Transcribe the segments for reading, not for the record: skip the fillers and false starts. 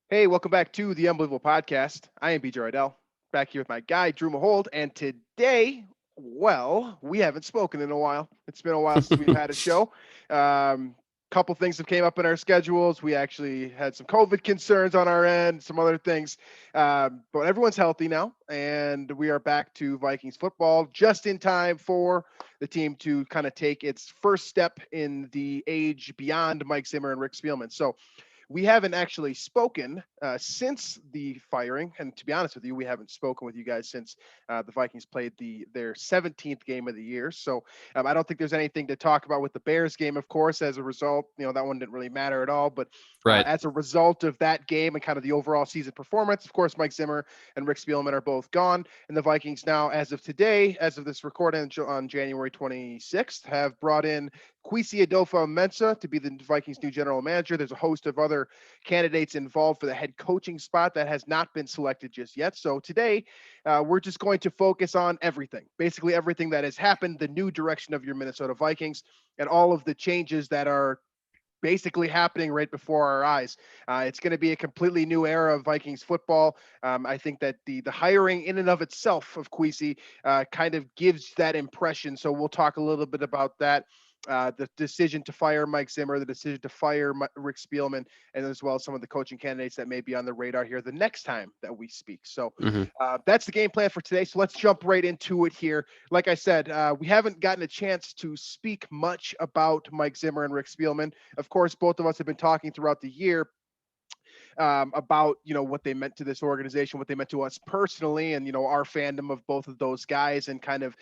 Hey, welcome back to the Unbelievable Podcast. I am BJ Reidell, back here with my guy, Drew Mahowald. And today, well, we haven't spoken in a while. It's been a while since we've had a show. Couple things have came up in our schedules. We actually had some COVID concerns on our end, some other things. But everyone's healthy now, and we are back to Vikings football just in time for the team to kind of take its first step in the age beyond Mike Zimmer and Rick Spielman. So we haven't actually spoken since the firing, and to be honest with you, we haven't spoken with you guys since the Vikings played their 17th game of the year. So I don't think there's anything to talk about with the Bears game, of course. As a result, that one didn't really matter at all. But Right. as a result of that game and kind of the overall season performance, of course, Mike Zimmer and Rick Spielman are both gone, and the Vikings now, as of today, as of this recording on January 26th, have brought in Kwesi Adofo-Mensah to be the Vikings' new general manager. There's a host of other candidates involved for the head coaching spot that has not been selected just yet. So today, we're just going to focus on everything, basically everything that has happened, the new direction of your Minnesota Vikings, and all of the changes that are basically happening right before our eyes. It's going to be a completely new era of Vikings football. I think that the hiring in and of itself of Kwesi kind of gives that impression. So we'll talk a little bit about that. The decision to fire Mike Zimmer, the decision to fire Rick Spielman, and as well as some of the coaching candidates that may be on the radar here the next time that we speak. So that's the game plan for today. So let's jump right into it here. Like I said, we haven't gotten a chance to speak much about Mike Zimmer and Rick Spielman. Of course, both of us have been talking throughout the year about what they meant to this organization, what they meant to us personally, and our fandom of both of those guys, and kind of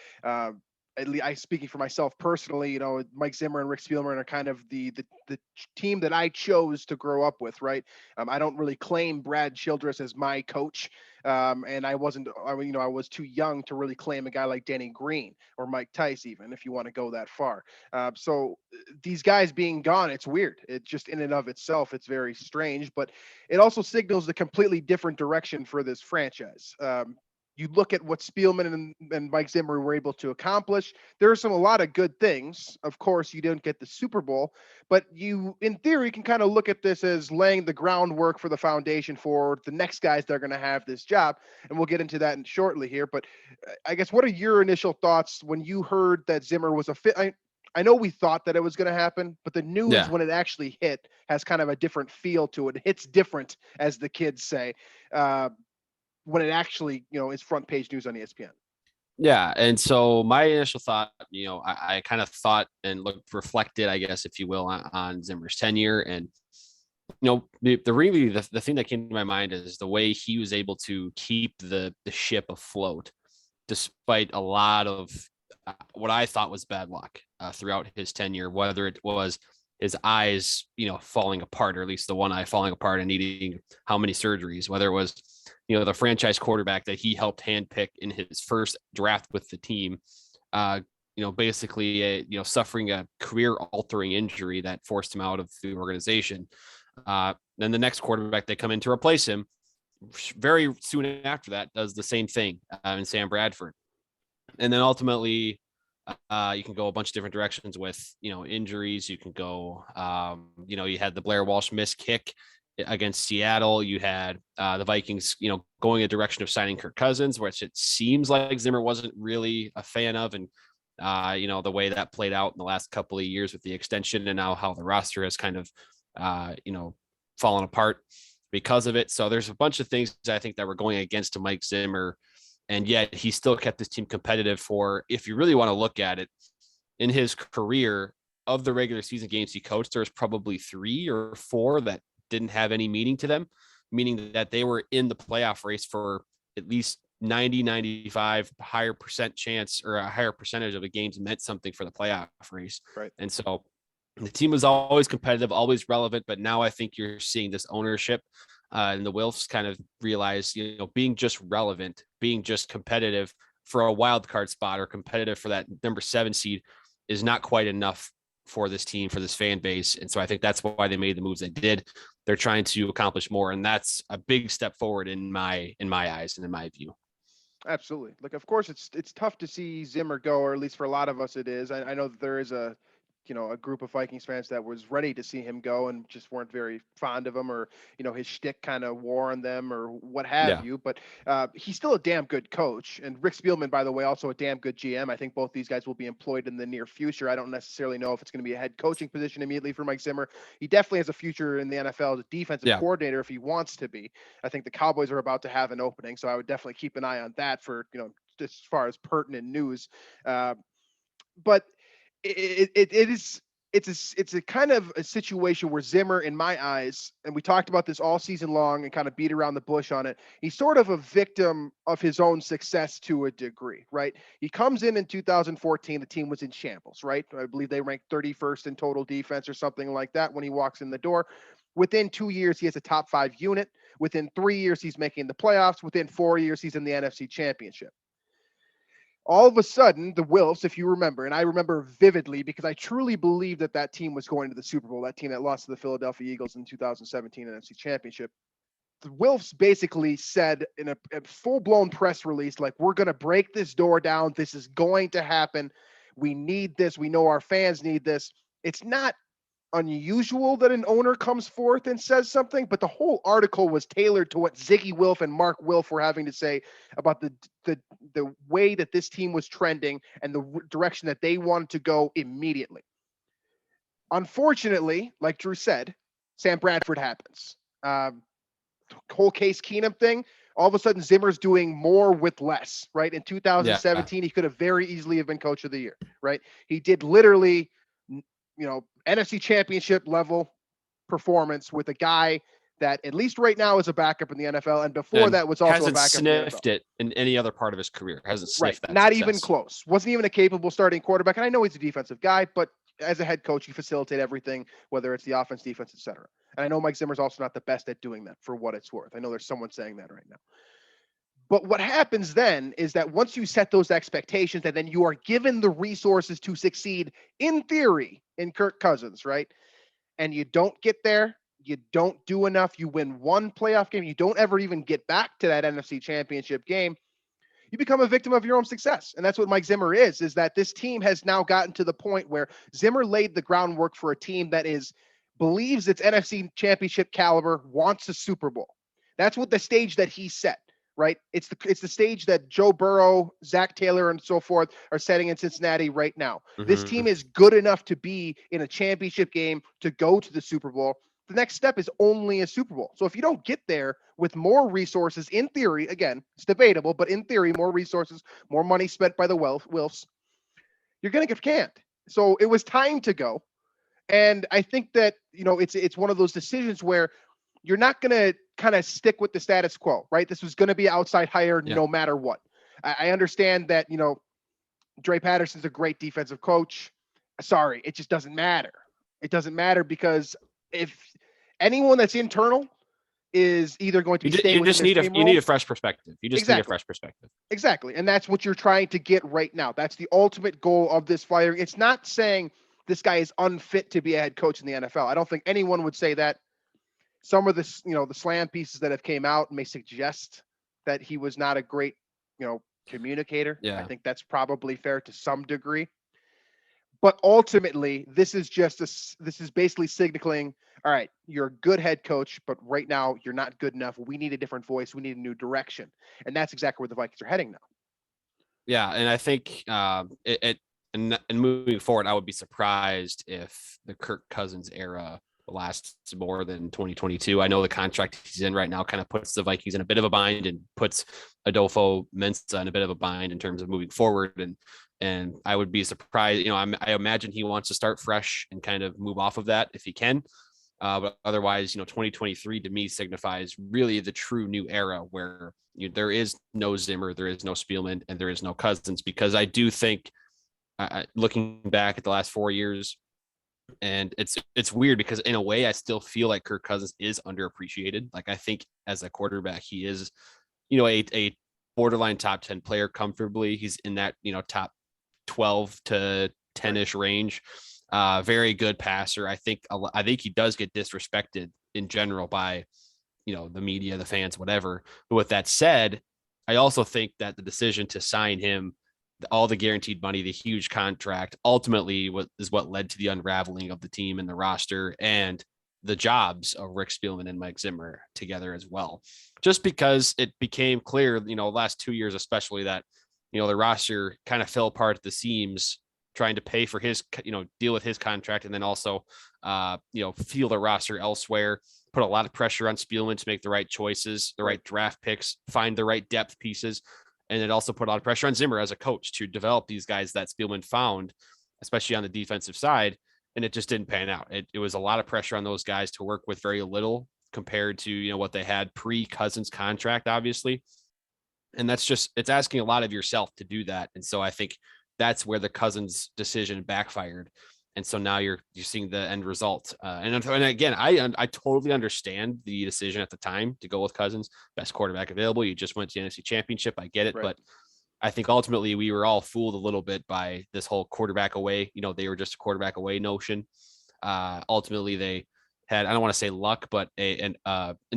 at least I speaking for myself personally, Mike Zimmer and Rick Spielman are kind of the team that I chose to grow up with, right? I don't really claim Brad Childress as my coach, and I was too young to really claim a guy like Denny Green or Mike Tice, even if you want to go that far. So these guys being gone, it's weird. It just in and of itself, it's very strange, but it also signals a completely different direction for this franchise. You look at what Spielman and Mike Zimmer were able to accomplish. There are a lot of good things. Of course, you didn't get the Super Bowl, but you, in theory, can kind of look at this as laying the groundwork for the foundation for the next guys that are going to have this job. And we'll get into that shortly here. But I guess, what are your initial thoughts when you heard that Zimmer was a fit? I know we thought that it was going to happen, but the news, Yeah. when it actually hit, has kind of a different feel to it. It hits different, as the kids say. When it actually, is front page news on ESPN. Yeah. And so my initial thought, I kind of thought and reflected, I guess, if you will, on Zimmer's tenure. And, the thing that came to my mind is the way he was able to keep the ship afloat, despite a lot of what I thought was bad luck throughout his tenure, whether it was his eyes, falling apart, or at least the one eye falling apart and needing how many surgeries, whether it was, the franchise quarterback that he helped handpick in his first draft with the team, basically, suffering a career altering injury that forced him out of the organization. Then the next quarterback that come in to replace him very soon after that does the same thing in Sam Bradford. And then ultimately, you can go a bunch of different directions with, injuries. You can go, you had the Blair Walsh missed kick against Seattle. You had the Vikings, going a direction of signing Kirk Cousins, which it seems like Zimmer wasn't really a fan of. And, the way that played out in the last couple of years with the extension, and now how the roster has kind of, fallen apart because of it. So there's a bunch of things I think that were going against Mike Zimmer. And yet he still kept this team competitive for, if you really want to look at it, in his career, of the regular season games he coached, there's probably 3 or 4 that didn't have any meaning to them, meaning that they were in the playoff race for at least 90, 95 higher percent chance, or a higher percentage of the games meant something for the playoff race. Right. And so the team was always competitive, always relevant. But now I think you're seeing this ownership and the Wilfs kind of realize, being just relevant, being just competitive for a wild card spot, or competitive for that number 7 seed, is not quite enough for this team, for this fan base. And so I think that's why they made the moves they did. They're trying to accomplish more, and that's a big step forward in my eyes and in my view. Absolutely. Like, of course, it's tough to see Zimmer go, or at least for a lot of us, it is. I know that there is a a group of Vikings fans that was ready to see him go and just weren't very fond of him, or his shtick kind of wore on them or what have Yeah. you. But he's still a damn good coach, and Rick Spielman, by the way, also a damn good GM. I think both these guys will be employed in the near future. I don't necessarily know if it's going to be a head coaching position immediately for Mike Zimmer. He definitely has a future in the NFL as a defensive Yeah. coordinator if he wants to be. I think the Cowboys are about to have an opening, so I would definitely keep an eye on that for as far as pertinent news. But it is it's a kind of a situation where Zimmer, in my eyes, and we talked about this all season long and kind of beat around the bush on it, he's sort of a victim of his own success to a degree, right? He comes in 2014, the team was in shambles, right? I believe they ranked 31st in total defense or something like that when he walks in the door. Within 2 years, he has a top 5 unit. Within 3 years, he's making the playoffs. Within 4 years, he's in the NFC Championship. All of a sudden, the Wilfs, if you remember, and I remember vividly because I truly believe that team was going to the Super Bowl, that team that lost to the Philadelphia Eagles in 2017 NFC Championship. The Wilfs basically said in a full-blown press release, like, we're going to break this door down. This is going to happen. We need this. We know our fans need this. It's not unusual that an owner comes forth and says something, but the whole article was tailored to what Ziggy Wilf and Mark Wilf were having to say about the way that this team was trending and the direction that they wanted to go immediately. Unfortunately, like Drew said, Sam Bradford happens. Whole Case Keenum thing. All of a sudden, Zimmer's doing more with less, right? In 2017, he could have very easily have been coach of the year, right? He did literally, NFC Championship level performance with a guy that at least right now is a backup in the NFL, and before that was also a backup hasn't in the NFL. sniffed it in any other part of his career. Hasn't sniffed that. Not success. even close. Wasn't even a capable starting quarterback. And I know he's a defensive guy, but as a head coach, you facilitate everything, whether it's the offense, defense, etc. And I know Mike Zimmer's also not the best at doing that, for what it's worth. I know there's someone saying that right now. But what happens then is that once you set those expectations and then you are given the resources to succeed, in theory, in Kirk Cousins, right? And you don't get there, you don't do enough, you win one playoff game, you don't ever even get back to that NFC Championship game, you become a victim of your own success. And that's what Mike Zimmer is that this team has now gotten to the point where Zimmer laid the groundwork for a team that believes it's NFC Championship caliber, wants a Super Bowl. That's what the stage that he set. Right? It's the stage that Joe Burrow, Zach Taylor, and so forth are setting in Cincinnati right now. Mm-hmm. This team is good enough to be in a championship game to go to the Super Bowl. The next step is only a Super Bowl. So if you don't get there with more resources, in theory, again, it's debatable, but in theory, more resources, more money spent by the Wilfs, you're going to get canned. So it was time to go. And I think that, it's one of those decisions where you're not going to kind of stick with the status quo, right? This was going to be an outside hire no matter what. I understand that, Dre Patterson's a great defensive coach. Sorry, it just doesn't matter. It doesn't matter because if anyone that's internal is either going to be staying with you need a fresh perspective. You just need a fresh perspective. Exactly. And that's what you're trying to get right now. That's the ultimate goal of this firing. It's not saying this guy is unfit to be a head coach in the NFL. I don't think anyone would say that. Some of the slam pieces that have came out may suggest that he was not a great, communicator. Yeah. I think that's probably fair to some degree. But ultimately, this is basically signaling, all right, you're a good head coach, but right now you're not good enough. We need a different voice. We need a new direction. And that's exactly where the Vikings are heading now. Yeah. And I think and moving forward, I would be surprised if the Kirk Cousins era lasts more than 2022. I know the contract he's in right now kind of puts the Vikings in a bit of a bind and puts Adofo-Mensah in a bit of a bind in terms of moving forward. And I would be surprised, I imagine he wants to start fresh and kind of move off of that if he can. But otherwise, 2023 to me signifies really the true new era where there is no Zimmer, there is no Spielman, and there is no Cousins, because I do think looking back at the last 4 years, and it's weird because in a way I still feel like Kirk Cousins is underappreciated. Like I think as a quarterback, he is, a borderline top 10 player comfortably. He's in that, top 12 to 10-ish range. Very good passer. I think he does get disrespected in general by, the media, the fans, whatever. But with that said, I also think that the decision to sign him all the guaranteed money, the huge contract, ultimately is what led to the unraveling of the team and the roster and the jobs of Rick Spielman and Mike Zimmer together as well. Just because it became clear, last 2 years, especially, that, the roster kind of fell apart at the seams, trying to pay for his, deal with his contract. And then also, feel the roster elsewhere, put a lot of pressure on Spielman to make the right choices, the right draft picks, find the right depth pieces. And it also put a lot of pressure on Zimmer as a coach to develop these guys that Spielman found, especially on the defensive side. And it just didn't pan out. It was a lot of pressure on those guys to work with very little compared to, what they had pre-Cousins contract, obviously. And it's asking a lot of yourself to do that. And so I think that's where the Cousins decision backfired. And so now you're seeing the end result. And again, I totally understand the decision at the time to go with Cousins, best quarterback available. You just went to the NFC Championship. I get it. Right. But I think ultimately we were all fooled a little bit by this whole quarterback away. They were just a quarterback away notion. Ultimately, they had, I don't want to say luck, but an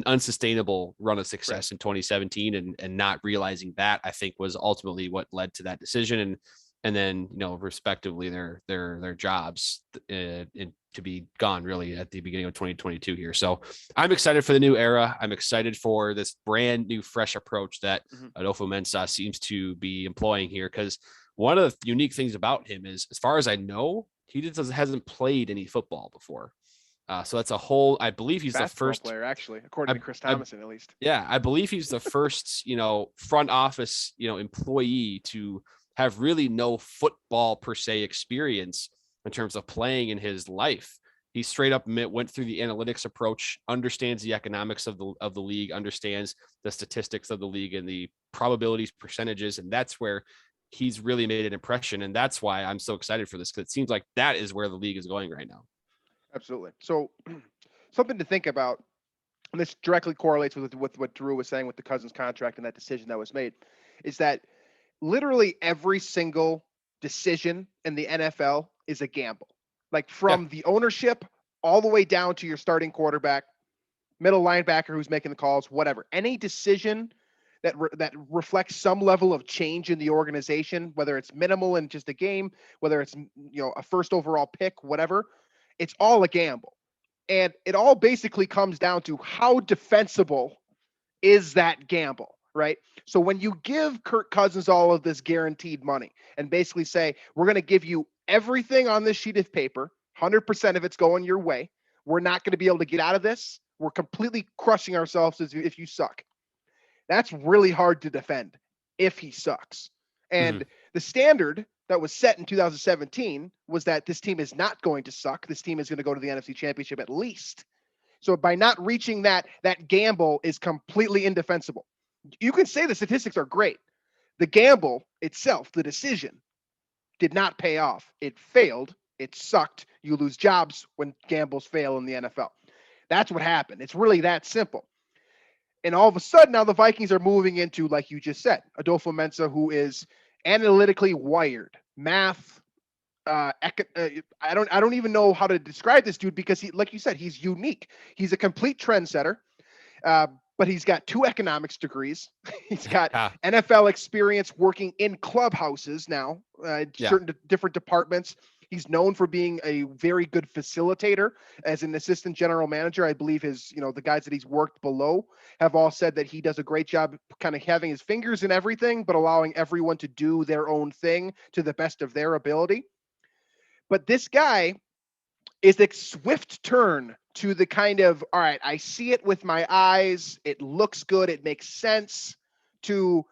unsustainable run of success in 2017, and not realizing that, I think, was ultimately what led to that decision. And then, respectively, their jobs to be gone really at the beginning of 2022 here. So I'm excited for the new era. I'm excited for this brand new, fresh approach that Adofo-Mensah seems to be employing here. Because one of the unique things about him is, as far as I know, he just hasn't played any football before. So that's a whole, I believe he's the first player, actually, according to Chris Thomason, at least. Yeah, I believe he's the first, front office, employee to have really no football per se experience in terms of playing in his life. He straight up went through the analytics approach, understands the economics of the league, understands the statistics of the league and the probabilities, percentages, and that's where he's really made an impression. And that's why I'm so excited for this, because it seems like that is where the league is going right now. Absolutely. So something to think about, and this directly correlates with what Drew was saying with the Cousins contract and that decision that was made, is that literally every single decision in the NFL is a gamble. Like from the ownership all the way down to your starting quarterback, middle linebacker who's making the calls, whatever. Any decision that reflects some level of change in the organization, whether it's minimal in just a game, whether it's a first overall pick, whatever, it's all a gamble. And it all basically comes down to how defensible is that gamble, right? So when you give Kirk Cousins all of this guaranteed money and basically say, we're going to give you everything on this sheet of paper, 100% of it's going your way, we're not going to be able to get out of this, we're completely crushing ourselves if you suck. That's really hard to defend if he sucks. And the standard that was set in 2017 was that this team is not going to suck. This team is going to go to the NFC Championship at least. So by not reaching that gamble is completely indefensible. You can say the statistics are great. The gamble itself, the decision, did not pay off. It failed. It sucked. You lose jobs when gambles fail in the NFL. That's what happened. It's really that simple. And all of a sudden now the Vikings are moving into, like you just said, Adofo-Mensah, who is analytically wired, math. I don't even know how to describe this dude, because he, like you said, he's unique. He's a complete trendsetter, but he's got 2 economics degrees. He's got NFL experience working in clubhouses now, certain different departments. He's known for being a very good facilitator as an assistant general manager. I believe the guys that he's worked below have all said that he does a great job kind of having his fingers in everything, but allowing everyone to do their own thing to the best of their ability. But this guy is a swift turn to the kind of, all right, I see it with my eyes, it looks good, it makes sense, to,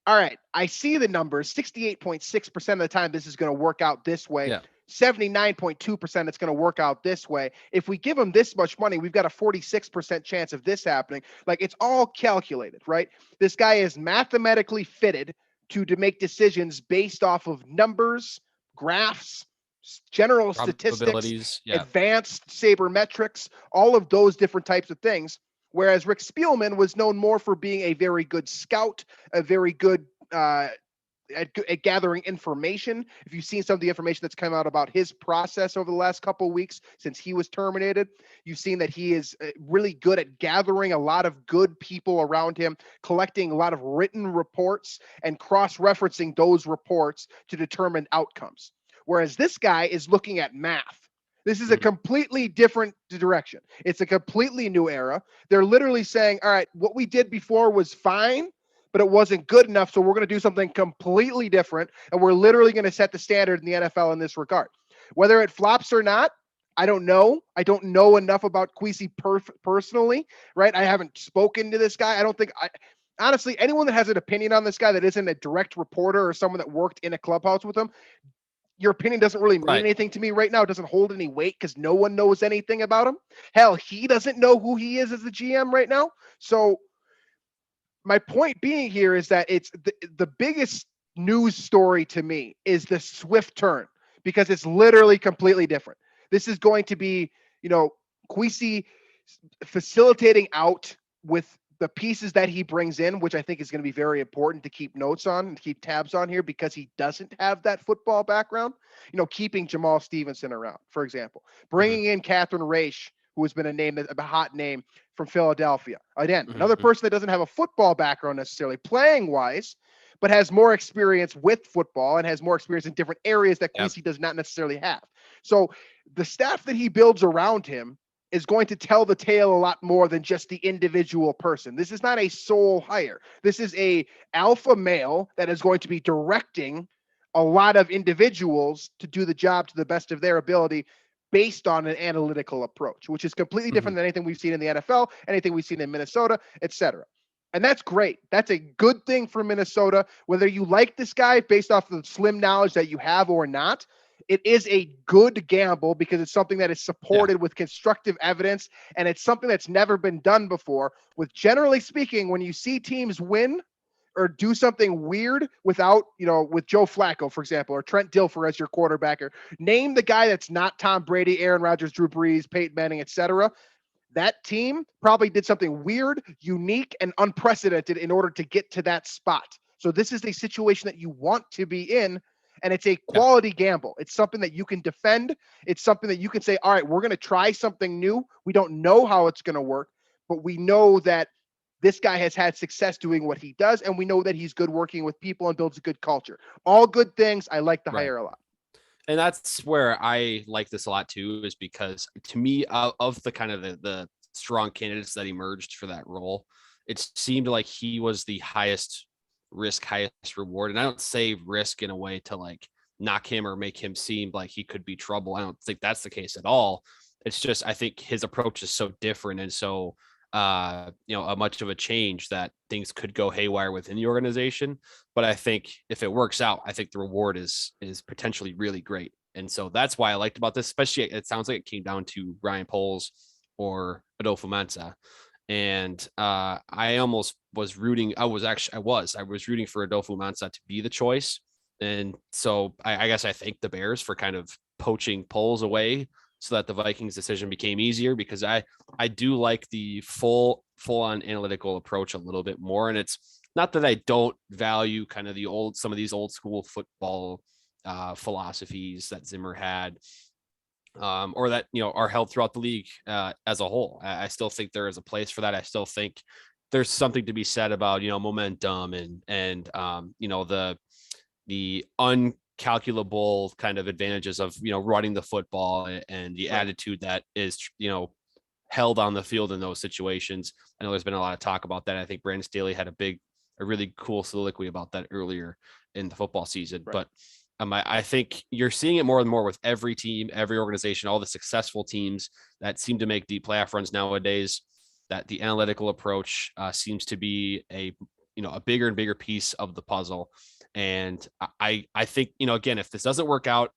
all right, I see the numbers, 68.6% of the time this is going to work out this way. Yeah. 79.2% it's going to work out this way. If we give him this much money, we've got a 46% chance of this happening. Like, it's all calculated, right? This guy is mathematically fitted to make decisions based off of numbers, graphs, general statistics, advanced sabermetrics, all of those different types of things. Whereas Rick Spielman was known more for being a very good scout, a very good at gathering information. If you've seen some of the information that's come out about his process over the last couple of weeks since he was terminated, you've seen that he is really good at gathering a lot of good people around him, collecting a lot of written reports and cross-referencing those reports to determine outcomes. Whereas this guy is looking at math. This is a completely different direction. It's a completely new era. They're literally saying, all right, what we did before was fine, but it wasn't good enough. So we're going to do something completely different. And we're literally going to set the standard in the NFL in this regard. Whether it flops or not, I don't know. I don't know enough about Kwesi personally, right? I haven't spoken to this guy. I don't think honestly, anyone that has an opinion on this guy that isn't a direct reporter or someone that worked in a clubhouse with him, your opinion doesn't really mean anything to me right now. It doesn't hold any weight because no one knows anything about him. Hell, he doesn't know who he is as the GM right now. So my point being here is that it's the biggest news story to me is the swift turn, because it's literally completely different. This is going to be, Kwesi facilitating out with the pieces that he brings in, which I think is going to be very important to keep notes on and keep tabs on here, because he doesn't have that football background. Keeping Jamal Stevenson around, for example, bringing in Catherine Raish, who has been a hot name from Philadelphia. Again, another person that doesn't have a football background necessarily playing wise, but has more experience with football and has more experience in different areas that Kwesi does not necessarily have. So the staff that he builds around him is going to tell the tale a lot more than just the individual person. This is not a sole hire. This is a alpha male that is going to be directing a lot of individuals to do the job to the best of their ability based on an analytical approach, which is completely different than anything we've seen in the NFL, anything we've seen in Minnesota, etc. And that's great. That's a good thing for Minnesota, whether you like this guy based off of the slim knowledge that you have or not. It is a good gamble because it's something that is supported with constructive evidence, and it's something that's never been done before. With generally speaking, when you see teams win or do something weird without, with Joe Flacco, for example, or Trent Dilfer as your quarterback, or name the guy that's not Tom Brady, Aaron Rodgers, Drew Brees, Peyton Manning, etc. That team probably did something weird, unique, and unprecedented in order to get to that spot. So this is a situation that you want to be in, and it's a quality gamble. It's something that you can defend. It's something that you can say, all right, we're going to try something new. We don't know how it's going to work, but we know that this guy has had success doing what he does, and we know that he's good working with people and builds a good culture. All good things. I like the hire a lot. And that's where I like this a lot too, is because to me, of the kind of the strong candidates that emerged for that role, it seemed like he was the highest risk, highest reward. And I don't say risk in a way to like knock him or make him seem like he could be trouble. I don't think that's the case at all. It's just, I think his approach is so different and so, a much of a change that things could go haywire within the organization. But I think if it works out, I think the reward is potentially really great. And so that's why I liked about this, especially it sounds like it came down to Ryan Poles or Adofo-Mensah. And I almost was rooting. I was rooting for Adofo-Mensah to be the choice. And so I guess I thank the Bears for kind of poaching Poles away so that the Vikings decision became easier, because I do like the full on analytical approach a little bit more. And it's not that I don't value kind of some of these old school football philosophies that Zimmer had, or that, are held throughout the league as a whole. I still think there is a place for that. I still think there's something to be said about, momentum and the uncalculable kind of advantages of, running the football and the attitude that is, held on the field in those situations. I know there's been a lot of talk about that. I think Brandon Staley had a really cool soliloquy about that earlier in the football season. Right. But I think you're seeing it more and more with every team, every organization, all the successful teams that seem to make deep playoff runs nowadays, that the analytical approach seems to be a bigger and bigger piece of the puzzle. And I think, again, if this doesn't work out,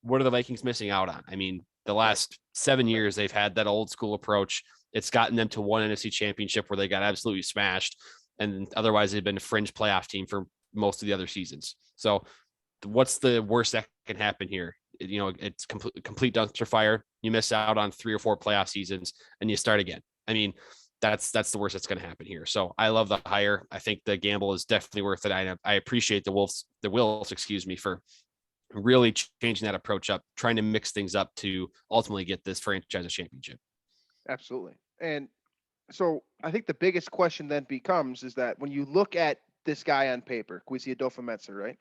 what are the Vikings missing out on? I mean, the last 7 years, they've had that old school approach. It's gotten them to one NFC championship where they got absolutely smashed. And otherwise they've been a fringe playoff team for most of the other seasons. So what's the worst that can happen here? It's complete dumpster fire. You miss out on 3 or 4 playoff seasons and you start again. I mean, that's the worst that's going to happen here. So I love the hire. I think the gamble is definitely worth it. I appreciate the Wills, excuse me, for really changing that approach up, trying to mix things up to ultimately get this franchise a championship. Absolutely. And so I think the biggest question then becomes is that when you look at this guy on paper, Kwesi Adofo-Mensah, right?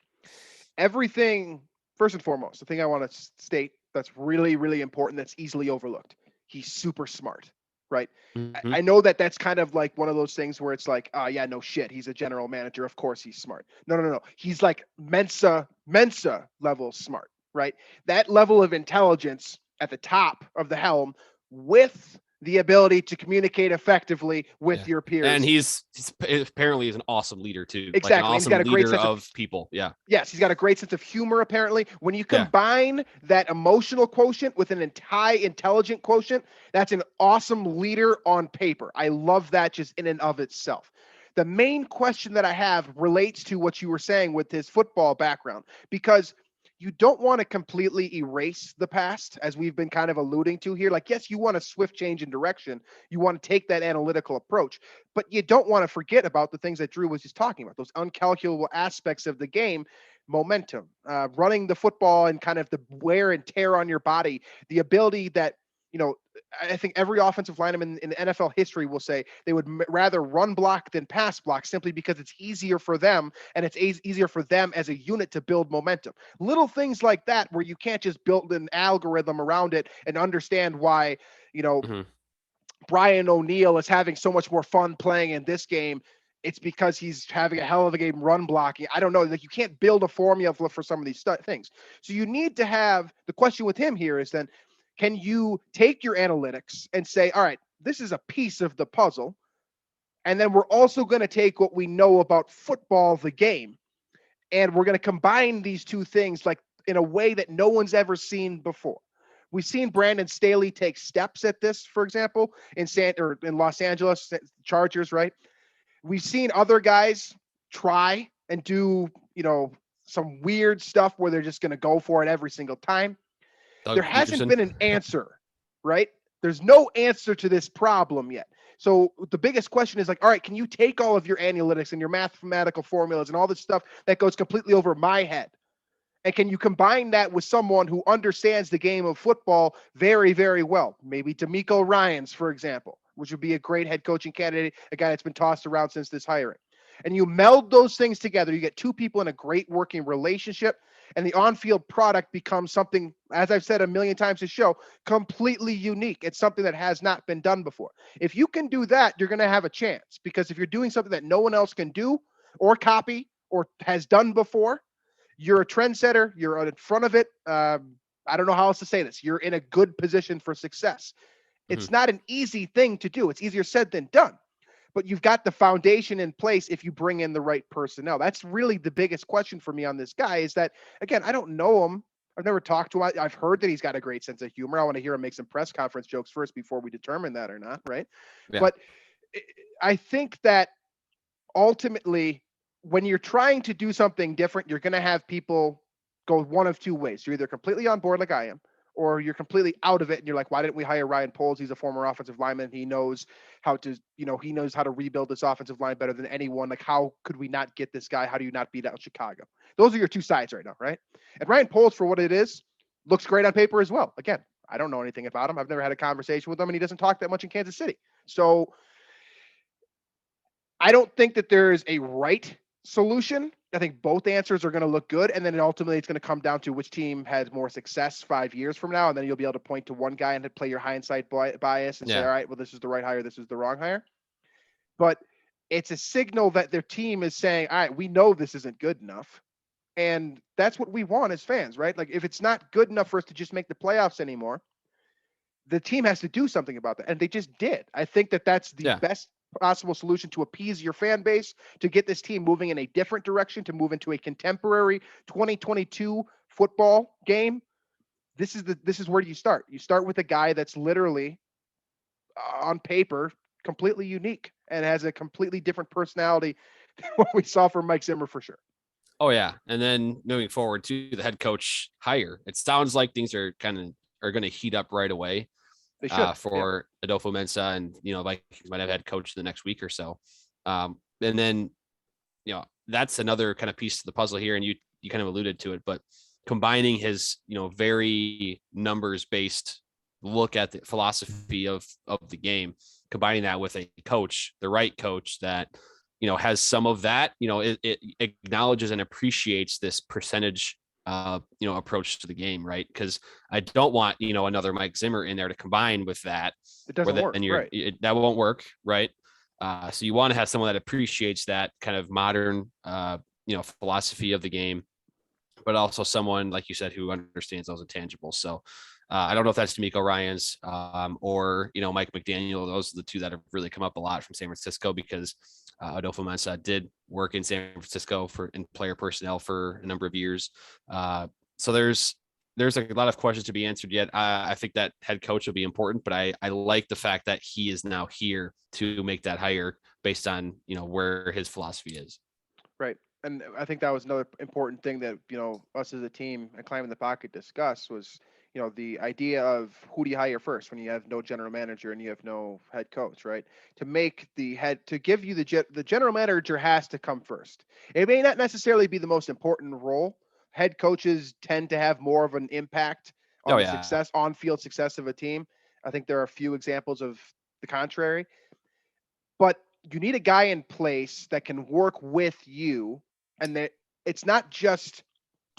Everything, first and foremost, the thing I want to state that's really, really important that's easily overlooked. He's super smart, right? Mm-hmm. I know that that's kind of like one of those things where it's like, oh, yeah, no shit. He's a general manager. Of course he's smart. No. He's like Mensa level smart, right? That level of intelligence at the top of the helm with the ability to communicate effectively with your peers. And he's apparently is an awesome leader too. Exactly. Like an awesome he's got a great leader sense of people. Yeah. Yes, he's got a great sense of humor, apparently. When you combine that emotional quotient with an high intelligent quotient, that's an awesome leader on paper. I love that just in and of itself. The main question that I have relates to what you were saying with his football background, because you don't want to completely erase the past, as we've been kind of alluding to here. Like, yes, you want a swift change in direction. You want to take that analytical approach, but you don't want to forget about the things that Drew was just talking about, those uncalculable aspects of the game, momentum, running the football and kind of the wear and tear on your body, the ability that, I think every offensive lineman in NFL history will say they would rather run block than pass block simply because it's easier for them and it's easier for them as a unit to build momentum. Little things like that where you can't just build an algorithm around it and understand why, Brian O'Neill is having so much more fun playing in this game. It's because he's having a hell of a game run blocking. I don't know. Like, you can't build a formula for some of these things. So you need to have the question with him here is then, can you take your analytics and say, all right, this is a piece of the puzzle, and then we're also going to take what we know about football, the game, and we're going to combine these two things like in a way that no one's ever seen before. We've seen Brandon Staley take steps at this, for example, in Los Angeles Chargers, right? We've seen other guys try and do, some weird stuff where they're just going to go for it every single time. There hasn't been an answer, right? There's no answer to this problem yet. So the biggest question is like, all right, can you take all of your analytics and your mathematical formulas and all this stuff that goes completely over my head? And can you combine that with someone who understands the game of football very, very well? Maybe D'Amico Ryans, for example, which would be a great head coaching candidate, a guy that's been tossed around since this hiring. And you meld those things together, you get two people in a great working relationship, and the on-field product becomes something, as I've said a million times this show, completely unique. It's something that has not been done before. If you can do that, you're going to have a chance, because if you're doing something that no one else can do or copy or has done before, you're a trendsetter. You're in front of it. I don't know how else to say this. You're in a good position for success. It's not an easy thing to do. It's easier said than done. But you've got the foundation in place if you bring in the right personnel. That's really the biggest question for me on this guy is that, again, I don't know him. I've never talked to him. I've heard that he's got a great sense of humor. I want to hear him make some press conference jokes first before we determine that or not, right? Yeah. But I think that ultimately, when you're trying to do something different, you're going to have people go one of two ways. You're either completely on board like I am, or you're completely out of it and you're like, why didn't we hire Ryan Poles? He's a former offensive lineman. He knows how to, he knows how to rebuild this offensive line better than anyone. Like, how could we not get this guy? How do you not beat out Chicago? Those are your two sides right now, right? And Ryan Poles, for what it is, looks great on paper as well. Again, I don't know anything about him. I've never had a conversation with him, and he doesn't talk that much in Kansas City. So I don't think that there's a right solution. I think both answers are going to look good. And then ultimately it's going to come down to which team has more success 5 years from now. And then you'll be able to point to one guy and play your hindsight bias and say, all right, well, this is the right hire. This is the wrong hire. But it's a signal that their team is saying, all right, we know this isn't good enough. And that's what we want as fans, right? Like, if it's not good enough for us to just make the playoffs anymore, the team has to do something about that. And they just did. I think that that's the best possible solution to appease your fan base, to get this team moving in a different direction, to move into a contemporary 2022 football game. This is where you start. You start with a guy that's literally on paper completely unique and has a completely different personality than what we saw from Mike Zimmer, for sure. Oh yeah. And then moving forward to the head coach hire, it sounds like things are going to heat up right away. They should. Yeah. for Adofo-Mensah, and Vikings might have head coach the next week or so. And then that's another kind of piece to the puzzle here, and you kind of alluded to it, but combining his very numbers based look at the philosophy of the game, combining that with a coach, the right coach that has some of that, it acknowledges and appreciates this percentage approach to the game, right? Because I don't want another Mike Zimmer in there to combine with that. It doesn't work, right? That won't work, right? So you want to have someone that appreciates that kind of modern philosophy of the game, but also someone, like you said, who understands those intangibles. So I don't know if that's D'Amico Ryans or Mike McDaniel. Those are the two that have really come up a lot from San Francisco, because Adofo-Mensah did work in San Francisco in player personnel for a number of years. So there's a lot of questions to be answered yet. I think that head coach will be important, but I like the fact that he is now here to make that hire based on where his philosophy is. Right. And I think that was another important thing that, us as a team and Climbing the Pocket discussed was, the idea of who do you hire first when you have no general manager and you have no head coach, right? To give you the general manager has to come first. It may not necessarily be the most important role. Head coaches tend to have more of an impact on the on-field success of a team. I think there are a few examples of the contrary. But you need a guy in place that can work with you, and that it's not just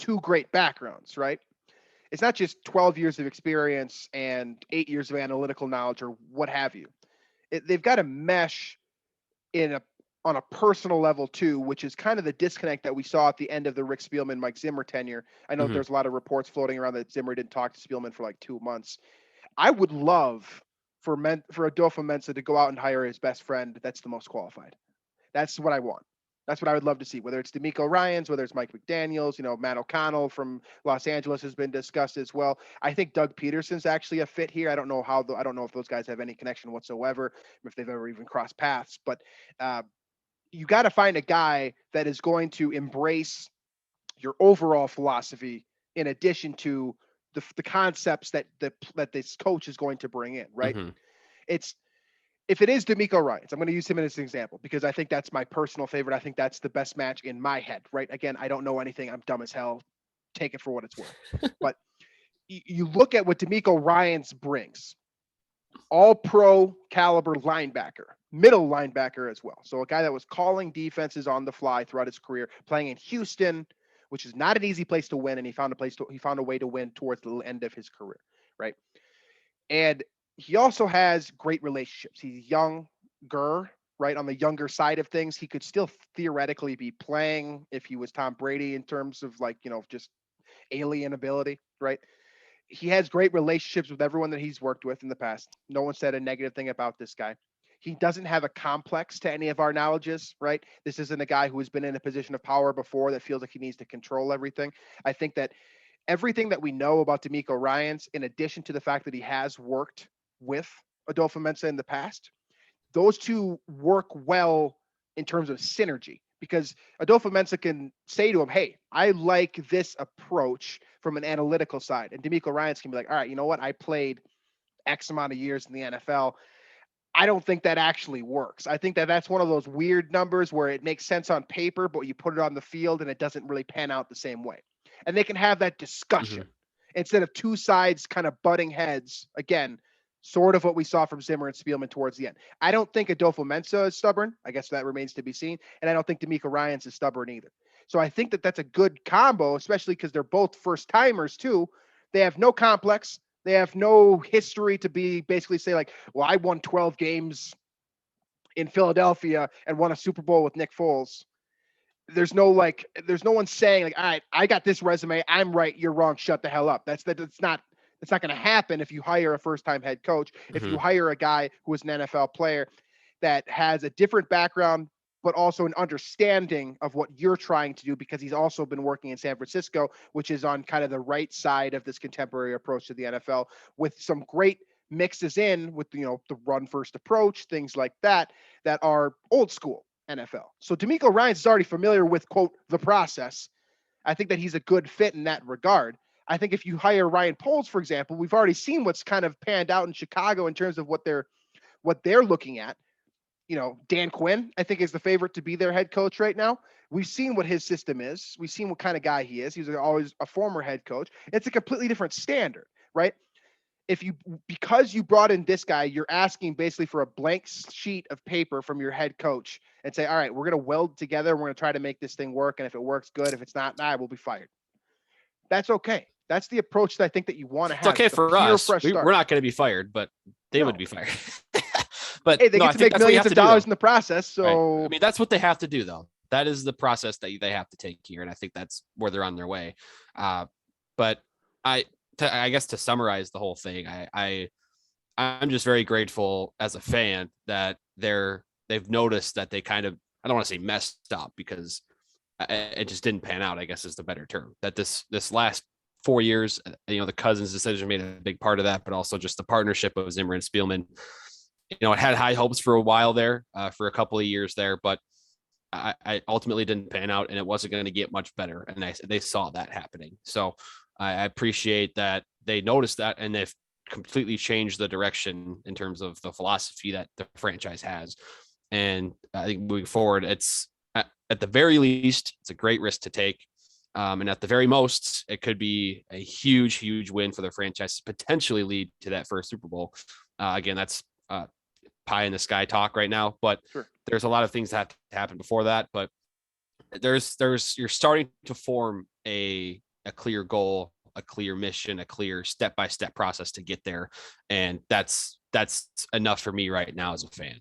two great backgrounds, right? It's not just 12 years of experience and 8 years of analytical knowledge or what have you. They've got to mesh on a personal level too, which is kind of the disconnect that we saw at the end of the Rick Spielman-Mike Zimmer tenure. I know there's a lot of reports floating around that Zimmer didn't talk to Spielman for like 2 months. I would love for Adofo-Mensah to go out and hire his best friend that's the most qualified. That's what I want. That's what I would love to see, whether it's D'Amico Ryans, whether it's Mike McDaniels, Matt O'Connell from Los Angeles has been discussed as well. I think Doug Peterson's actually a fit here. I don't know if those guys have any connection whatsoever, if they've ever even crossed paths, but you got to find a guy that is going to embrace your overall philosophy in addition to the concepts that this coach is going to bring in, right? If it is D'Amico Ryans, I'm going to use him as an example because I think that's my personal favorite. I think that's the best match in my head, right? Again, I don't know anything. I'm dumb as hell. Take it for what it's worth. But you look at what D'Amico Ryans brings. All pro caliber linebacker, middle linebacker as well. So a guy that was calling defenses on the fly throughout his career, playing in Houston, which is not an easy place to win. And he found a way to win towards the end of his career. Right. And he also has great relationships. He's younger, right? On the younger side of things, he could still theoretically be playing if he was Tom Brady in terms of just alien ability, right? He has great relationships with everyone that he's worked with in the past. No one said a negative thing about this guy. He doesn't have a complex to any of our knowledges, right? This isn't a guy who has been in a position of power before that feels like he needs to control everything. I think that everything that we know about D'Amico Ryans, in addition to the fact that he has worked with Adofo-Mensah in the past, those two work well in terms of synergy, because Adofo-Mensah can say to him, hey, I like this approach from an analytical side. And D'Amico Ryans can be like, all right, you know what? I played X amount of years in the NFL. I don't think that actually works. I think that that's one of those weird numbers where it makes sense on paper, but you put it on the field and it doesn't really pan out the same way. And they can have that discussion instead of two sides kind of butting heads. Again, sort of what we saw from Zimmer and Spielman towards the end. I don't think Adofo-Mensah is stubborn. I guess that remains to be seen. And I don't think D'Amico Ryans is stubborn either. So I think that that's a good combo, especially because they're both first timers too. They have no complex. They have no history to be basically say like, well, I won 12 games in Philadelphia and won a Super Bowl with Nick Foles. There's no one saying like, all right, I got this resume. I'm right. You're wrong. Shut the hell up. That's not going to happen if you hire a first-time head coach. If you hire a guy who is an NFL player that has a different background, but also an understanding of what you're trying to do, because he's also been working in San Francisco, which is on kind of the right side of this contemporary approach to the NFL, with some great mixes in with, the run first approach, things like that are old school NFL. So D'Amico Ryans is already familiar with, quote, the process. I think that he's a good fit in that regard. I think if you hire Ryan Poles, for example, we've already seen what's kind of panned out in Chicago in terms of what they're looking at. Dan Quinn, I think, is the favorite to be their head coach right now. We've seen what his system is. We've seen what kind of guy he is. He's always a former head coach. It's a completely different standard, right? Because you brought in this guy, you're asking basically for a blank sheet of paper from your head coach and say, all right, we're going to weld together. We're going to try to make this thing work. And if it works, good. If it's not, we'll be fired. That's okay. That's the approach that I think that you want to It's have. okay Just a for pure, us. fresh start. We're not going to be fired, but they would be fired. But hey, they no, get I to think make that's what you millions have of to do, dollars though. in the process. So Right. I mean, that's what they have to do, though. That is the process that they have to take here, and I think that's where they're on their way. But I guess to summarize the whole thing, I'm just very grateful as a fan that they've noticed that they kind of, I don't want to say messed up because it just didn't pan out, I guess is the better term. That this last 4 years, the Cousins decision made a big part of that, but also just the partnership of Zimmer and Spielman. It had high hopes for a while there, for a couple of years there, but I ultimately didn't pan out, and it wasn't going to get much better. And they saw that happening. So I appreciate that they noticed that, and they've completely changed the direction in terms of the philosophy that the franchise has. And I think moving forward, it's at the very least, it's a great risk to take. And at the very most, it could be a huge, huge win for the franchise to potentially lead to that first Super Bowl. Again, that's pie in the sky talk right now, but sure. There's a lot of things that have to happen before that. But you're starting to form a clear goal, a clear mission, a clear step-by-step process to get there. And that's enough for me right now as a fan.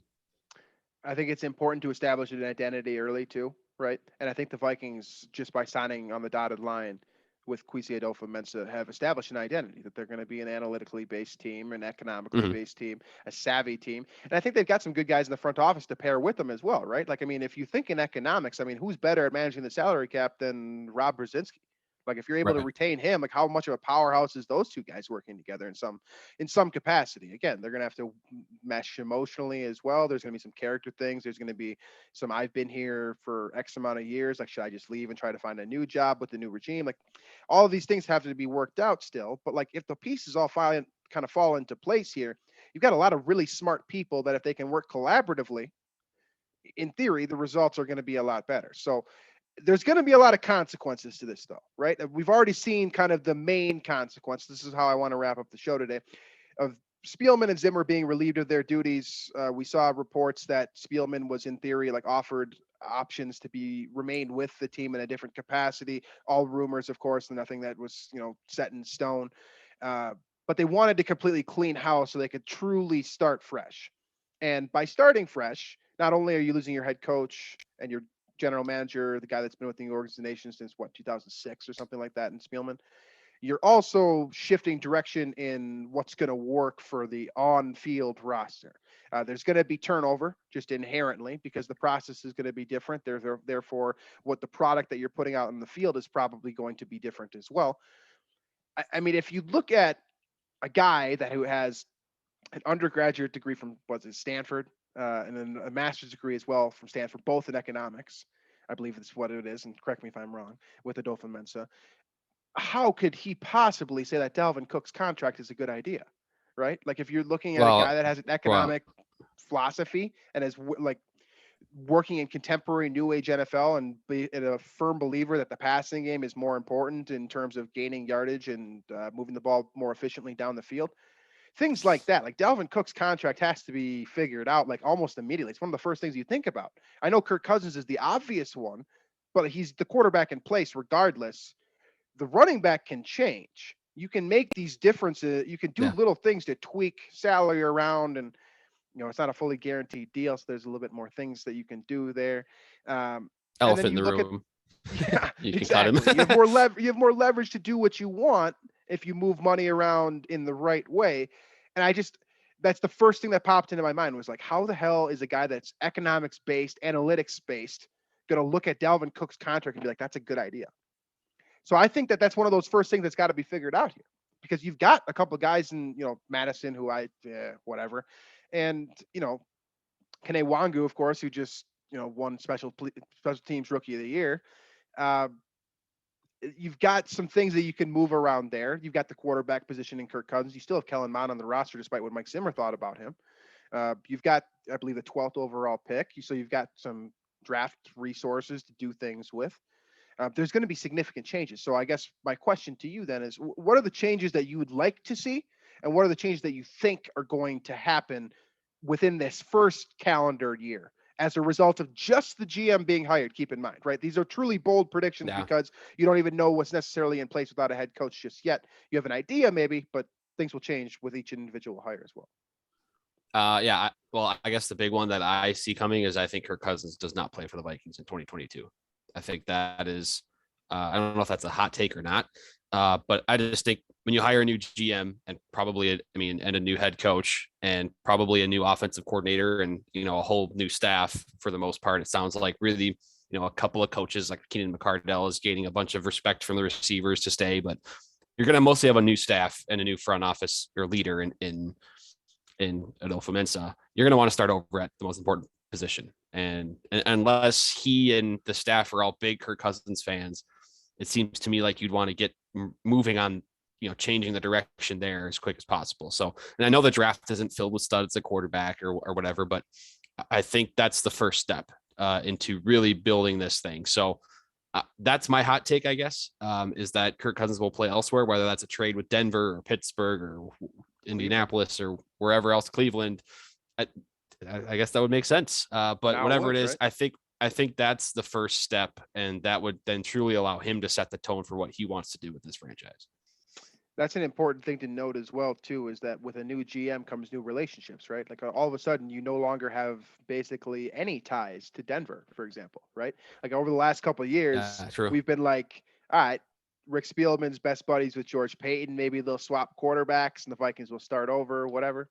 I think it's important to establish an identity early too, right? And I think the Vikings, just by signing on the dotted line with Kwesi Adofo-Mensah, have established an identity that they're going to be an analytically based team, an economically based team, a savvy team. And I think they've got some good guys in the front office to pair with them as well, right? Like, I mean, if you think in economics, I mean, who's better at managing the salary cap than Rob Brzezinski? Like, if you're able to retain him, like, how much of a powerhouse is those two guys working together in some capacity? Again, they're going to have to mesh emotionally as well. There's going to be some character things. There's going to be some, I've been here for X amount of years. Like, should I just leave and try to find a new job with the new regime? Like, all of these things have to be worked out still. But like, if the pieces all kind of fall into place here, you've got a lot of really smart people that if they can work collaboratively, in theory, the results are going to be a lot better. So there's going to be a lot of consequences to this, though, right? We've already seen kind of the main consequence. This is how I want to wrap up the show today, of Spielman and Zimmer being relieved of their duties. We saw reports that Spielman was, in theory, like offered options to remain with the team in a different capacity. All rumors, of course, nothing that was set in stone. But they wanted to completely clean house so they could truly start fresh. And by starting fresh, not only are you losing your head coach and your general manager, the guy that's been with the organization since 2006 or something like that, and Spielman, you're also shifting direction in what's going to work for the on-field roster. There's going to be turnover just inherently because the process is going to be different. Therefore, what the product that you're putting out in the field is probably going to be different as well. I mean, if you look at a guy who has an undergraduate degree from Stanford, and then a master's degree as well from Stanford, both in economics, I believe that's what it is, and correct me if I'm wrong, with Adofo-Mensah, how could he possibly say that Dalvin Cook's contract is a good idea, right? Like, if you're looking at a guy that has an economic philosophy and is like working in contemporary new age NFL and be a firm believer that the passing game is more important in terms of gaining yardage and moving the ball more efficiently down the field. Things like that, like Dalvin Cook's contract has to be figured out like almost immediately. It's one of the first things you think about. I know Kirk Cousins is the obvious one, but he's the quarterback in place regardless. The running back can change. You can make these differences. You can do little things to tweak salary around, and it's not a fully guaranteed deal, so there's a little bit more things that you can do there. Elephant in the room. Yeah, you can exactly. cut him. You have more leverage to do what you want if you move money around in the right way. And that's the first thing that popped into my mind was like, how the hell is a guy that's economics based, analytics based, going to look at Dalvin Cook's contract and be like, that's a good idea? So I think that that's one of those first things that's got to be figured out here, because you've got a couple of guys in, Madison, who whatever. And, Kene Wangu, of course, who just, won special teams rookie of the year. you've got some things that you can move around there. You've got the quarterback position in Kirk Cousins. You still have Kellen Mond on the roster, despite what Mike Zimmer thought about him. You've got, I believe, the 12th overall pick. So you've got some draft resources to do things with. There's going to be significant changes. So I guess my question to you then is, what are the changes that you would like to see? And what are the changes that you think are going to happen within this first calendar year as a result of just the GM being hired? Keep in mind, right? These are truly bold predictions because you don't even know what's necessarily in place without a head coach just yet. You have an idea maybe, but things will change with each individual hire as well. Well, I guess the big one that I see coming is I think Kirk Cousins does not play for the Vikings in 2022. I think that is, I don't know if that's a hot take or not, but I just think when you hire a new GM and probably, and a new head coach and probably a new offensive coordinator and, a whole new staff for the most part, it sounds like really, a couple of coaches like Keenan McCardell is gaining a bunch of respect from the receivers to stay, but you're going to mostly have a new staff and a new front office or leader in Adofo-Mensah. You're going to want to start over at the most important position. And unless he and the staff are all big Kirk Cousins fans, it seems to me like you'd want to get moving on, changing the direction there as quick as possible. So, and I know the draft isn't filled with studs at quarterback or whatever, but I think that's the first step into really building this thing. So that's my hot take, I guess, is that Kirk Cousins will play elsewhere, whether that's a trade with Denver or Pittsburgh or Indianapolis or wherever else, Cleveland. I guess that would make sense. But whatever it is, right? I think that's the first step, and that would then truly allow him to set the tone for what he wants to do with this franchise. That's an important thing to note as well, too, is that with a new GM comes new relationships, right? Like all of a sudden, you no longer have basically any ties to Denver, for example, right? Like over the last couple of years, we've been like, all right, Rick Spielman's best buddies with George Payton. Maybe they'll swap quarterbacks and the Vikings will start over, whatever.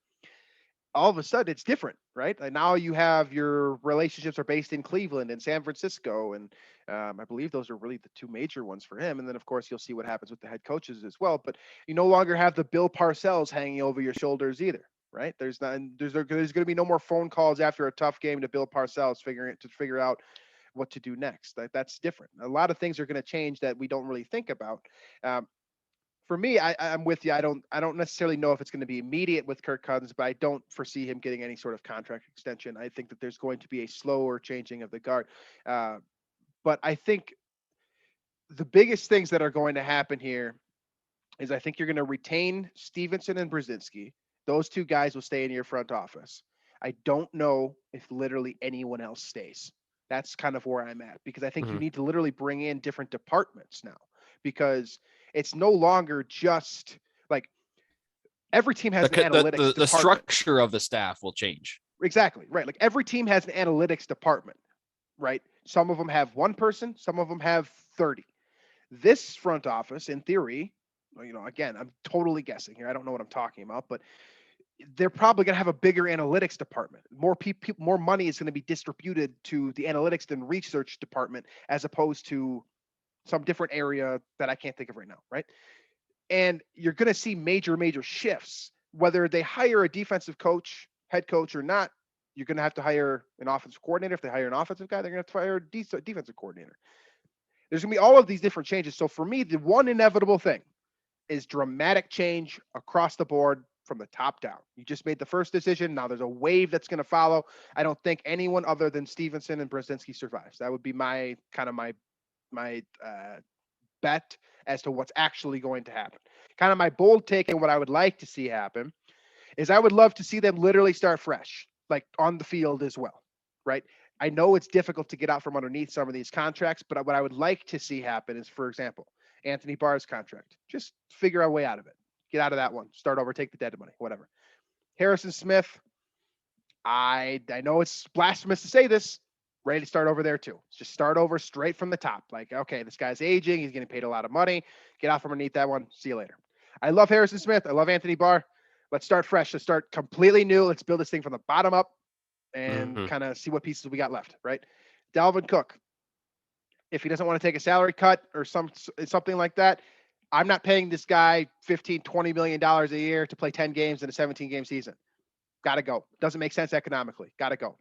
All of a sudden it's different, right? Like now you have your relationships are based in Cleveland and San Francisco. And I believe those are really the two major ones for him. And then of course you'll see what happens with the head coaches as well, but you no longer have the Bill Parcells hanging over your shoulders either, right? There's going to be no more phone calls after a tough game to Bill Parcells to figure out what to do next. That's different. A lot of things are going to change that we don't really think about. For me, I'm with you. I don't necessarily know if it's going to be immediate with Kirk Cousins, but I don't foresee him getting any sort of contract extension. I think that there's going to be a slower changing of the guard. But I think the biggest things that are going to happen here is I think you're going to retain Stevenson and Brzezinski. Those two guys will stay in your front office. I don't know if literally anyone else stays. That's kind of where I'm at, because I think you need to literally bring in different departments now, because it's no longer just like every team has an analytics department. The structure of the staff will change. Exactly, right. Like every team has an analytics department, right? Some of them have one person, some of them have 30. This front office, in theory, again, I'm totally guessing here. I don't know what I'm talking about, but they're probably going to have a bigger analytics department. More people, more money is going to be distributed to the analytics and research department as opposed to some different area that I can't think of right now, right? And you're going to see major shifts. Whether they hire a defensive coach, head coach or not, you're going to have to hire an offensive coordinator. If they hire an offensive guy, they're going to have to hire a defensive coordinator. There's going to be all of these different changes. So for me, the one inevitable thing is dramatic change across the board from the top down. You just made the first decision. Now there's a wave that's going to follow. I don't think anyone other than Stevenson and Brzezinski survives. That would be my bet as to what's actually going to happen. Kind of my bold take and what I would like to see happen is I would love to see them literally start fresh, like on the field as well, right? I know it's difficult to get out from underneath some of these contracts, but what I would like to see happen is, for example, Anthony Barr's contract. Just figure a way out of it. Get out of that one. Start over, take the dead money, whatever. Harrison Smith, I know it's blasphemous to say this, ready to start over there too. Just start over straight from the top. Like, okay, this guy's aging. He's getting paid a lot of money. Get out from underneath that one. See you later. I love Harrison Smith. I love Anthony Barr. Let's start fresh. Let's start completely new. Let's build this thing from the bottom up and kind of see what pieces we got left, right? Dalvin Cook, if he doesn't want to take a salary cut or something like that, I'm not paying this guy $15, $20 million a year to play 10 games in a 17-game season. Got to go. Doesn't make sense economically. Got to go.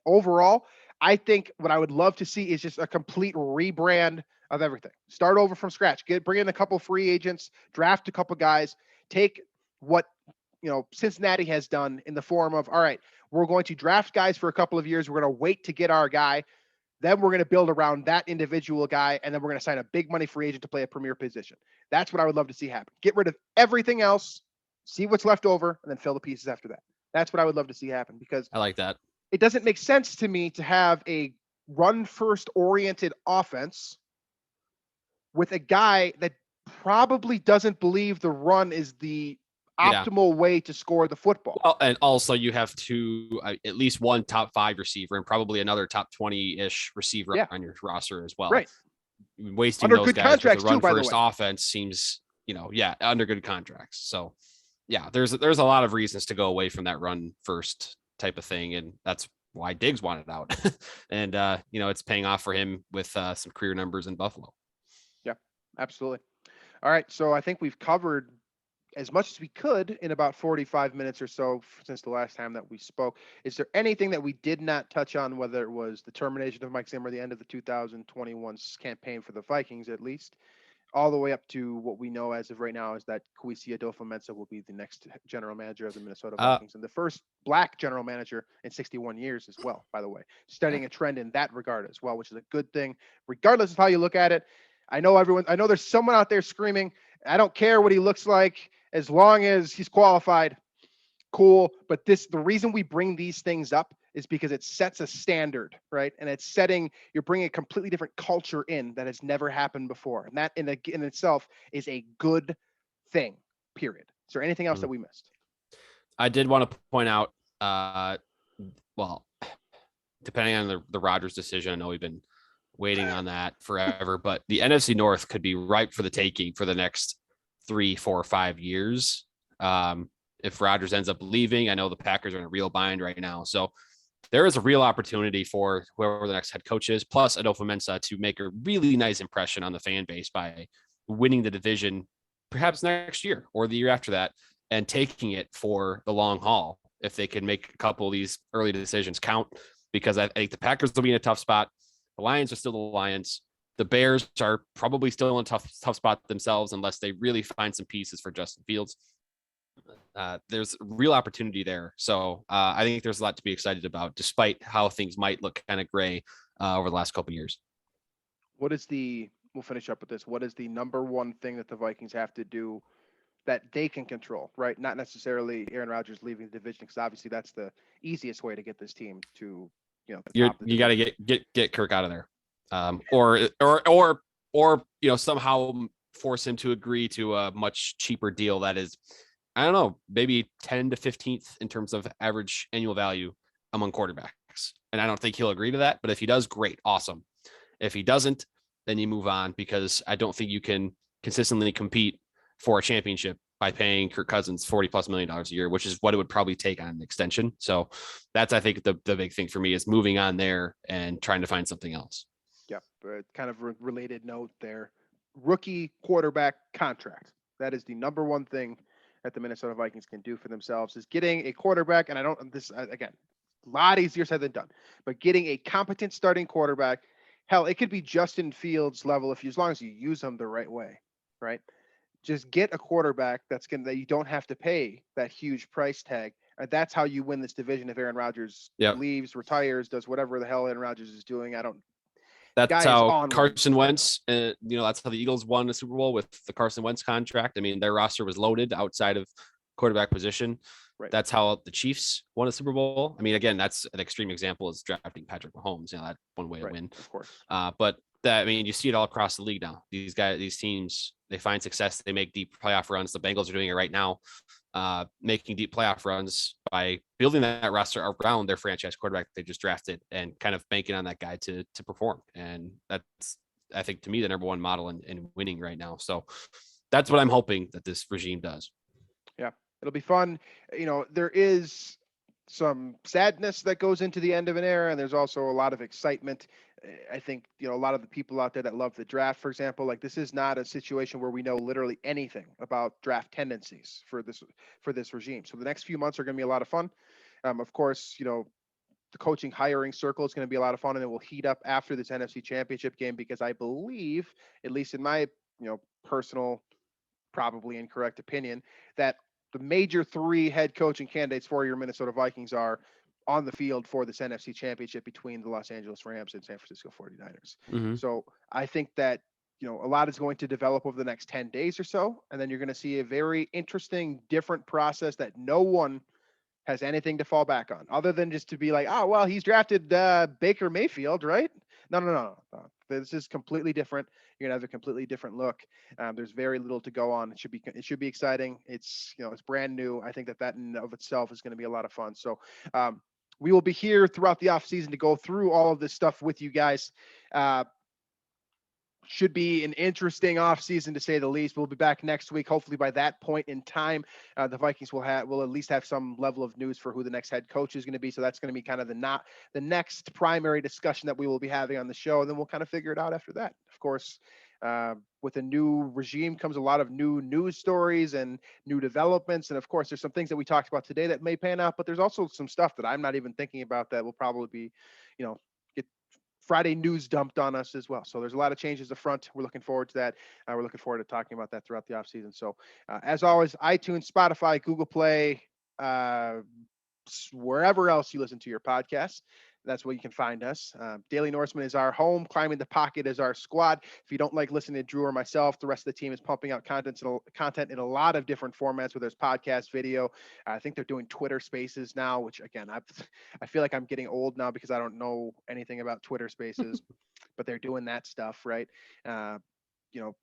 Overall, I think what I would love to see is just a complete rebrand of everything. Start over from scratch. Bring in a couple free agents, draft a couple guys, take what Cincinnati has done in the form of, all right, we're going to draft guys for a couple of years. We're going to wait to get our guy. Then we're going to build around that individual guy, and then we're going to sign a big money free agent to play a premier position. That's what I would love to see happen. Get rid of everything else, see what's left over, and then fill the pieces after that. That's what I would love to see happen, because I like that. it doesn't make sense to me to have a run-first oriented offense with a guy that probably doesn't believe the run is the optimal way to score the football. Well, and also you have at least one top 5 receiver and probably another top 20-ish receiver on your roster as well. Right. Wasting under those good guys contracts with the run too, first offense seems, under good contracts. So yeah, there's a lot of reasons to go away from that run first type of thing. And that's why Diggs wanted out. And it's paying off for him with some career numbers in Buffalo. Yeah, absolutely. All right. So I think we've covered as much as we could in about 45 minutes or so since the last time that we spoke. Is there anything that we did not touch on, whether it was the termination of Mike Zimmer, the end of the 2021 campaign for the Vikings, at least, all the way up to what we know as of right now is that Kwesi Adofo-Mensah will be the next general manager of the Minnesota Vikings and the first black general manager in 61 years as well, by the way, studying a trend in that regard as well, which is a good thing, regardless of how you look at it. I know there's someone out there screaming, I don't care what he looks like, as long as he's qualified, cool. But the reason we bring these things up is because it sets a standard, right? And you're bringing a completely different culture in that has never happened before. And that in itself is a good thing, period. Is there anything else that we missed? I did want to point out, well, depending on the Rodgers decision, I know we've been waiting on that forever, but the NFC North could be ripe for the taking for the next 3, 4, 5 years. If Rodgers ends up leaving, I know the Packers are in a real bind right now. So there is a real opportunity for whoever the next head coach is, plus Adofo-Mensah, to make a really nice impression on the fan base by winning the division, perhaps next year or the year after that, and taking it for the long haul. If they can make a couple of these early decisions count, because I think the Packers will be in a tough spot. The Lions are still the Lions. The Bears are probably still in a tough spot themselves unless they really find some pieces for Justin Fields. There's real opportunity there. So I think there's a lot to be excited about, despite how things might look kind of gray over the last couple of years. We'll finish up with this. What is the number one thing that the Vikings have to do that they can control, right? Not necessarily Aaron Rodgers leaving the division, because obviously that's the easiest way to get this team to, you got to get Kirk out of there. Or somehow force him to agree to a much cheaper deal that is, I don't know, maybe 10 to 15th in terms of average annual value among quarterbacks. And I don't think he'll agree to that, but if he does, great, awesome. If he doesn't, then you move on, because I don't think you can consistently compete for a championship by paying Kirk Cousins $40+ million a year, which is what it would probably take on an extension. So that's, I think, the big thing for me is moving on there and trying to find something else. Yeah, but kind of related note there. Rookie quarterback contract. That is the number one thing that the Minnesota Vikings can do for themselves, is getting a quarterback. And again, a lot easier said than done, but getting a competent starting quarterback. Hell, it could be Justin Fields level as long as you use them the right way, right? Just get a quarterback that you don't have to pay that huge price tag. And that's how you win this division. If Aaron Rodgers leaves, retires, does whatever the hell Aaron Rodgers is doing, That's how Carson Wentz, that's how the Eagles won the Super Bowl with the Carson Wentz contract. I mean, their roster was loaded outside of quarterback position. Right. That's how the Chiefs won a Super Bowl. I mean, again, that's an extreme example, is drafting Patrick Mahomes. That's one way to win. Of course. But you see it all across the league now. These teams, they find success. They make deep playoff runs. The Bengals are doing it right now, making deep playoff runs by building that roster around their franchise quarterback they just drafted and kind of banking on that guy to perform. And that's, I think, to me, the number one model in winning right now. So that's what I'm hoping that this regime does. Yeah, it'll be fun. There is some sadness that goes into the end of an era, and there's also a lot of excitement. I think, a lot of the people out there that love the draft, for example, like, this is not a situation where we know literally anything about draft tendencies for this regime. So the next few months are going to be a lot of fun. Of course, the coaching hiring circle is going to be a lot of fun, and it will heat up after this NFC Championship game because I believe, at least in my personal, probably incorrect opinion, that the major three head coaching candidates for your Minnesota Vikings are on the field for this NFC Championship between the Los Angeles Rams and San Francisco 49ers. Mm-hmm. So I think that a lot is going to develop over the next 10 days or so, and then you're going to see a very interesting, different process that no one has anything to fall back on other than just to be like, oh, well, he's drafted Baker Mayfield, right? No. This is completely different. You're gonna have a completely different look. There's very little to go on. It should be exciting. It's it's brand new. I think that in of itself is going to be a lot of fun. So we will be here throughout the off season to go through all of this stuff with you guys. Should be an interesting off season to say the least. We'll be back next week. Hopefully by that point in time, the Vikings will at least have some level of news for who the next head coach is going to be. So that's going to be kind of the next primary discussion that we will be having on the show. And then we'll kind of figure it out after that. Of course, with a new regime comes a lot of new news stories and new developments. And of course, there's some things that we talked about today that may pan out, but there's also some stuff that I'm not even thinking about that will probably be, get Friday news dumped on us as well. So there's a lot of changes up front. We're looking forward to that. We're looking forward to talking about that throughout the offseason. So as always, iTunes, Spotify, Google Play, wherever else you listen to your podcasts. That's where you can find us. Daily Norseman is our home. Climbing the Pocket is our squad. If you don't like listening to Drew or myself, the rest of the team is pumping out content in a lot of different formats, whether it's podcast, video. I think they're doing Twitter Spaces now, which again, I feel like I'm getting old now because I don't know anything about Twitter Spaces, but they're doing that stuff, right?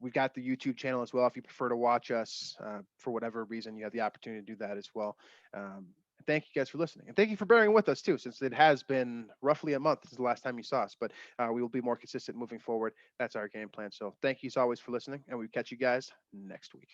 We've got the YouTube channel as well. If you prefer to watch us for whatever reason, you have the opportunity to do that as well. Thank you guys for listening, and thank you for bearing with us too, since it has been roughly a month since the last time you saw us, but we will be more consistent moving forward. That's our game plan. So thank you as always for listening, and we'll catch you guys next week.